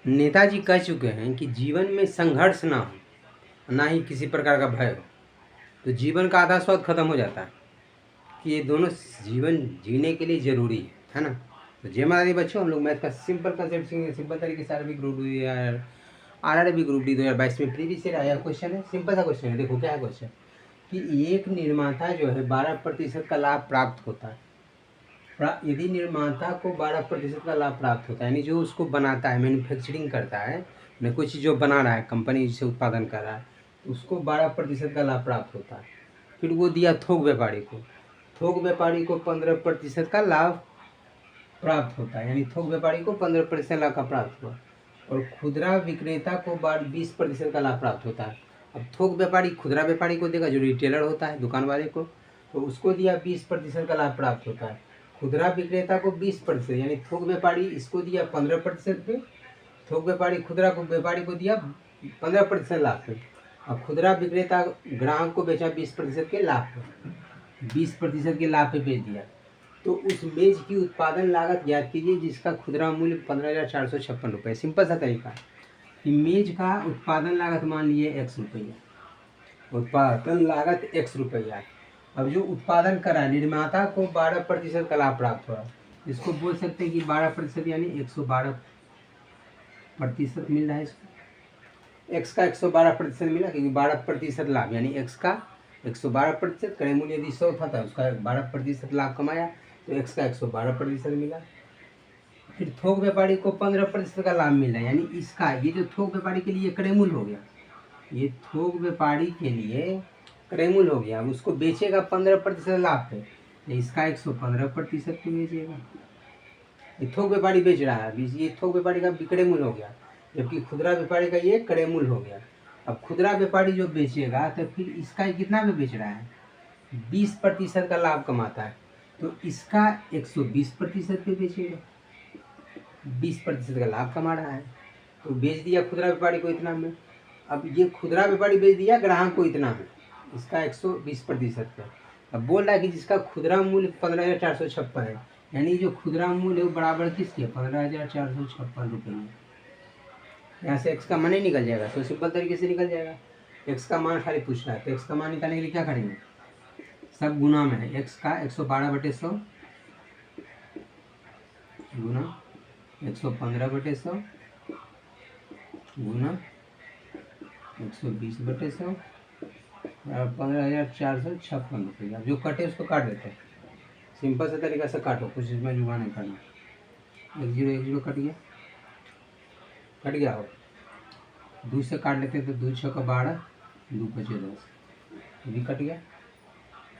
नेताजी कह चुके हैं कि जीवन में संघर्ष ना हो, ना ही किसी प्रकार का भय हो, तो जीवन का आधा स्वाद खत्म हो जाता है कि ये दोनों जीवन जीने के लिए ज़रूरी है ना। तो जय माता दी बच्चों, हम लोग मैथ का सिंपल कंसेप्ट सीखेंगे, सिंपल तरीके से। RB group D RRB group D 2022 में प्रीवियस ईयर आया क्वेश्चन है, सिंपल सा क्वेश्चन है। देखो क्या है क्वेश्चन, कि एक निर्माता जो है 12% का लाभ प्राप्त होता है। यदि निर्माता को 12% का लाभ प्राप्त होता है, यानी जो उसको बनाता है, मैन्युफैक्चरिंग करता है, न कोई चीज़ जो बना रहा है, कंपनी जिसे उत्पादन कर रहा है, उसको 12% का लाभ प्राप्त होता है। फिर वो दिया थोक व्यापारी को, थोक व्यापारी को 15% का लाभ प्राप्त होता है, यानी थोक व्यापारी को 15% लाभ का प्राप्त हुआ। और खुदरा विक्रेता को 20% का लाभ प्राप्त होता है। अब थोक व्यापारी खुदरा व्यापारी को देगा, जो रिटेलर होता है, दुकान वाले को, तो उसको दिया 20% का लाभ प्राप्त होता है। खुदरा विक्रेता को 20%, यानी थोक व्यापारी इसको दिया 15% पे, थोक व्यापारी खुदरा को व्यापारी को दिया 15% लाभ पे, और खुदरा विक्रेता ग्राहक को बेचा 20% के लाभ पे, 20% के लाभ पे बेच दिया। तो उस मेज की उत्पादन लागत ज्ञात कीजिए जिसका खुदरा मूल्य 15,456 रुपये। सिंपल सा तरीका है कि मेज का उत्पादन लागत मान लिए X रुपया, उत्पादन लागत X रुपया है। अब जो उत्पादन करा निर्माता को 12% का लाभ प्राप्त हुआ, इसको बोल सकते हैं कि 12% यानी 112% मिल रहा है इसको। एक्स का 112% मिला, क्योंकि 12% लाभ, यानी एक्स का 112%, क्रय मूल्य यदि 100 था तो उसका 12% लाभ कमाया, तो एक्स का 112% मिला। फिर थोक व्यापारी को 15% का लाभ मिला, यानी इसका ये जो थोक व्यापारी के लिए क्रय मूल्य हो गया, ये थोक व्यापारी के लिए क्रय मूल्य हो गया। उसको बेचेगा 15% लाभ पे, तो इसका 115% पे बेचेगा। ये थोक व्यापारी बेच रहा है, ये थोक व्यापारी का विक्रय मूल्य हो गया, जबकि खुदरा व्यापारी का ये क्रय मूल्य हो गया। अब खुदरा व्यापारी जो बेचेगा तो फिर इसका कितना में बेच रहा है, 20% का लाभ कमाता है, तो इसका 120% पे बेचेगा, 20% का लाभ कमा रहा है, तो बेच दिया खुदरा व्यापारी को इतना में। अब ये खुदरा व्यापारी बेच दिया ग्राहक को इतना में, इसका 120% पे। अब बोल रहा है कि जिसका खुदरा मूल्य 15,456 है, यानी जो खुदरा मूल्य है वो बराबर किसके, 15,456 रुपये। यहाँ से एक्स का मान ही निकल जाएगा, तो सिंपल तरीके से निकल जाएगा। एक्स का मान खाली पूछ रहा है, तो एक्स का मान निकालने के लिए क्या करेंगे, सब गुना में है। एक्स का 112/100 गुना 115/100 गुना 120/100 और 15,456 रुपये। जो कटे उसको काट देते हैं, सिंपल से तरीका से काटो, कुछ इसमें जुगाड़ नहीं करना। 1 कट गया, कट गया हो, 2 से काट लेते हैं तो 2 6 का 12, 2 5 10, भी कट गया।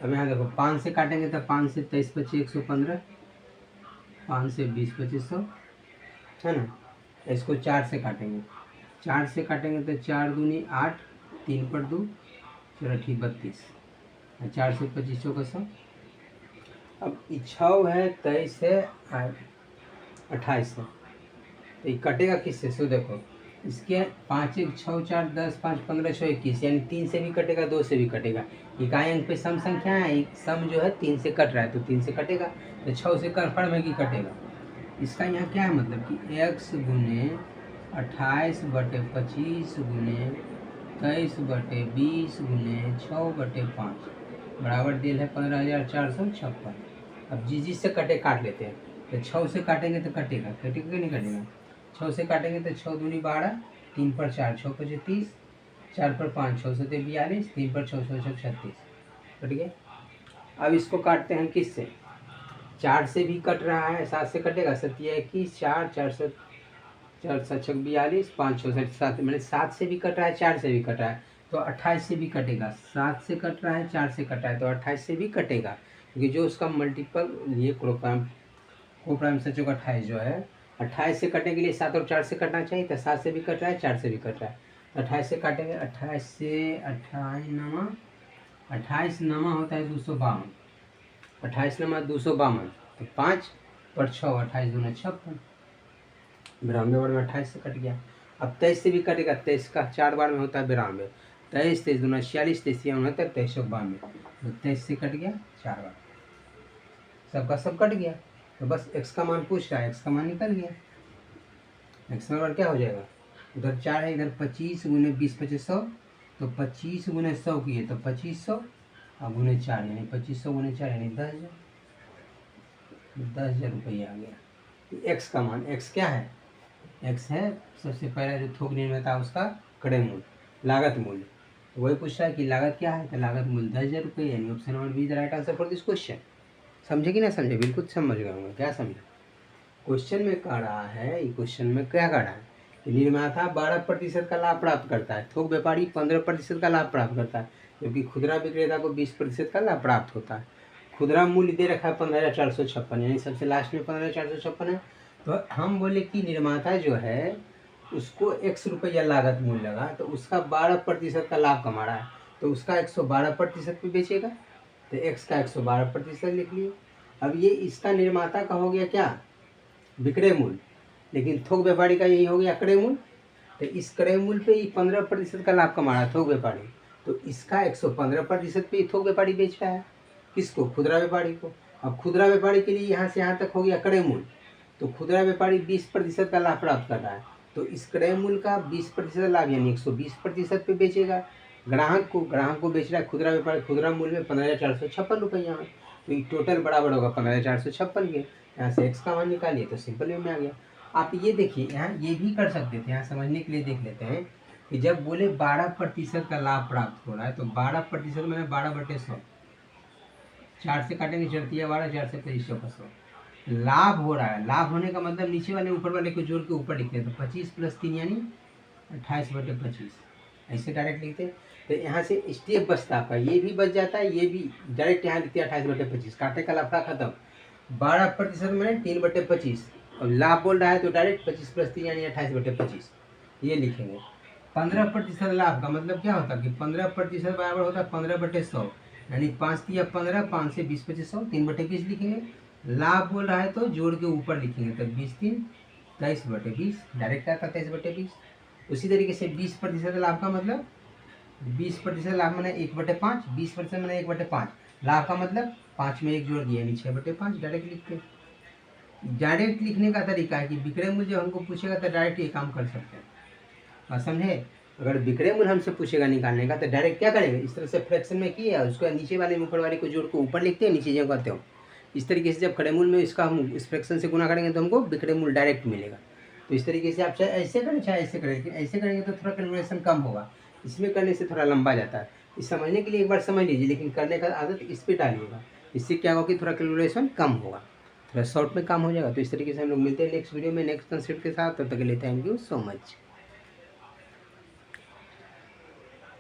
अब यहाँ देखो 5 से काटेंगे तो 5 से 23 25 115, 5 से 20 2500 है ना। इसको 4 से काटेंगे, 4 से काटेंगे तो 4 दूनी 8, 3 पर 2 4 8 32, 4 से 25 का 100। अब 6 है 23 से 28 है, तो ये कटेगा किससे, सो देखो इसके 5 1 6 4 10 5 15 6 21, यानी 3 से भी कटेगा, 2 से भी कटेगा। इकाई अंक पे सम संख्या है, एक सम जो है 3 से कट रहा है, तो 3 से कटेगा, तो 6 से कन्फर्म है कि कटेगा। इसका यहाँ क्या है मतलब कि x गुने 28/25 गुने 23/20 गुने 6/5 बराबर दिल है 15,456। अब जिस से कटे काट लेते हैं, तो 6 से काटेंगे तो कटेगा, कटेगा कि नहीं कटेगा। 6 से काटेंगे तो 6 दूनी 12, 3 पर 4 6 5 30, 4 पर 5 6 7 42, 3 पर 6 6 6 36, कट गया। अब इसको काटते हैं किससे, 4 से भी कट रहा है, 7 से कटेगा, 7 21 4 4 7 4 7 6 42, 5 6 7 7, मैंने 7 से भी कट रहा है, 4 से भी कट रहा है, तो 28 से भी कटेगा। 7 से कट रहा है, 4 से कट रहा है, तो 28 से भी कटेगा, क्योंकि जो उसका मल्टीपल ये कोप्राइम सचों का 28 जो है, 28 से कटने के लिए 7 और 4 से कटना चाहिए, तो 7 से भी कट रहा है, 4 से भी कट रहा है, 28 से काटेंगे, 28 से 28 नमा होता है 252, 28 नमा 252, तो 5 पर 6 28 दूना 56, 92 बार में 28 से कट गया। अब 23 से भी कटेगा, 23 का 4 बार में होता है 92, 23 23 दूना 46, 23 69, 23 92, तो 23 से कट गया 4 बार, सबका सब कट गया। तो बस x का मान पूछ रहा है, x का मान निकल गया। एक्स बराबर क्या हो जाएगा, उधर 4 है, इधर 25 गुने 20 2500, तो 25 गुने 100 किए तो 2500 और गुने 4 यानी 2500 गुने 4 यानी 10,000, 10,000 रुपये आ गया। एक्स का मान, एक्स क्या है, एक्स है सबसे पहला जो थोक निर्णय था उसका क्रय मूल्य, लागत मूल्य। तो वही पूछ रहा है कि लागत क्या है, तो लागत मूल्य 10,000 रुपये, यानी option number B is the right answer for this question. समझे कि ना समझे, बिल्कुल समझ गए होंगे, क्या समझे। क्वेश्चन में कह रहा है, ये क्वेश्चन में क्या कह रहा है कि निर्माता 12% का लाभ प्राप्त करता है, थोक व्यापारी 15% का लाभ प्राप्त करता है, जबकि खुदरा विक्रेता को 20% का लाभ प्राप्त होता है। खुदरा मूल्य दे रखा है 15,456, यानी सबसे लास्ट में 15,456 है। तो हम बोले कि निर्माता जो है उसको x रुपया लागत मूल्य लगा, तो उसका 12% का लाभ कमा रहा है, तो उसका 112% पे बेचेगा, तो x का 112% लिख लिए। अब ये इसका निर्माता का हो गया क्या, विक्रय मूल्य, लेकिन थोक व्यापारी का यही हो गया क्रय मूल्य। तो इस क्रय मूल्य पे ही 15% का लाभ कमा रहा है थोक व्यापारी, तो इसका 115% पे ही थोक व्यापारी बेच रहा है, किसको, खुदरा व्यापारी को। अब खुदरा व्यापारी के लिए यहाँ से यहाँ तक हो गया क्रय मूल्य, तो खुदरा व्यापारी 20% का लाभ प्राप्त कर रहा है, तो इस क्रय मूल्य का 20% लाभ यानी 120% पे बेचेगा ग्राहक को बेच रहा है खुदरा व्यापारी, खुदरा मूल्य में 15,456 रुपये में, तो ये टोटल बराबर होगा 15,456 के। यहाँ से एक्स का मान निकालिए तो सिंपल वे में आ गया। आप ये देखिए, यहाँ ये भी कर सकते थे, यहाँ समझने के लिए देख लेते हैं कि जब बोले 12% का लाभ प्राप्त हो रहा है, तो 12% मैंने 12/100, 4 से काटेंगे चढ़ती 12, 4 से 2500 लाभ हो रहा है। लाभ होने का मतलब नीचे वाले ऊपर वाले को जोड़ के ऊपर लिखते हैं, तो 25 + 3 यानी 28/25, ऐसे डायरेक्ट लिखते हैं। तो यहाँ से स्टेप बचता आपका, ये भी बच जाता है, ये भी डायरेक्ट यहाँ लिखते हैं 28/25, काटे का लफड़ा खत्म। 12% में 3/25, और लाभ बोल रहा है तो डायरेक्ट 25 + 3 यानी 28/25 ये लिखेंगे। 15% लाभ का मतलब क्या होता है कि 15% बराबर होता है 15/100, यानी 5 × 15, 5 से 20 2500, 3/20 लिखेंगे। लाभ बोल रहा है तो जोड़ के ऊपर लिखेंगे, तो 20 3 23/20, डायरेक्ट आता 23/20। उसी तरीके से 20% लाभ का मतलब 20% लाभ मैंने 1/5, 20% मैंने 1/5, लाभ का मतलब 5 में 1 जोड़ दिया यानी 6/5, डायरेक्ट लिखते। डायरेक्ट लिखने का तरीका है कि विक्रय मूल्य जब हमको पूछेगा तो डायरेक्ट ये काम कर सकते हैं, और समझे। अगर विक्रय मूल्य हमसे पूछेगा निकालने का तो डायरेक्ट क्या करेंगे, इस तरह से फ्रैक्शन में किया उसको नीचे वाले ऊपर वाले को जोड़ के ऊपर लिखते हैं, नीचे जो करते हो इस तरीके से। जब क्रय मूल्य में इसका हम इस फ्रैक्शन से गुना करेंगे तो हमको विक्रय मूल्य डायरेक्ट मिलेगा। तो इस तरीके से आप चाहे ऐसे करें चाहे ऐसे करें, ऐसे करेंगे तो थोड़ा कैलकुलेशन कम होगा, इसमें करने से थोड़ा लंबा जाता है। इस समझने के लिए एक बार समझ लीजिए, लेकिन करने का आदत इस पर डालिएगा, इससे क्या होगा कि थोड़ा कैलकुलेशन कम होगा, थोड़ा शॉर्ट में काम हो जाएगा। तो इस तरीके से हम लोग मिलते हैं नेक्स्ट वीडियो में नेक्स्ट कंसेप्ट के साथ, तब तक के लिए थैंक यू सो मच।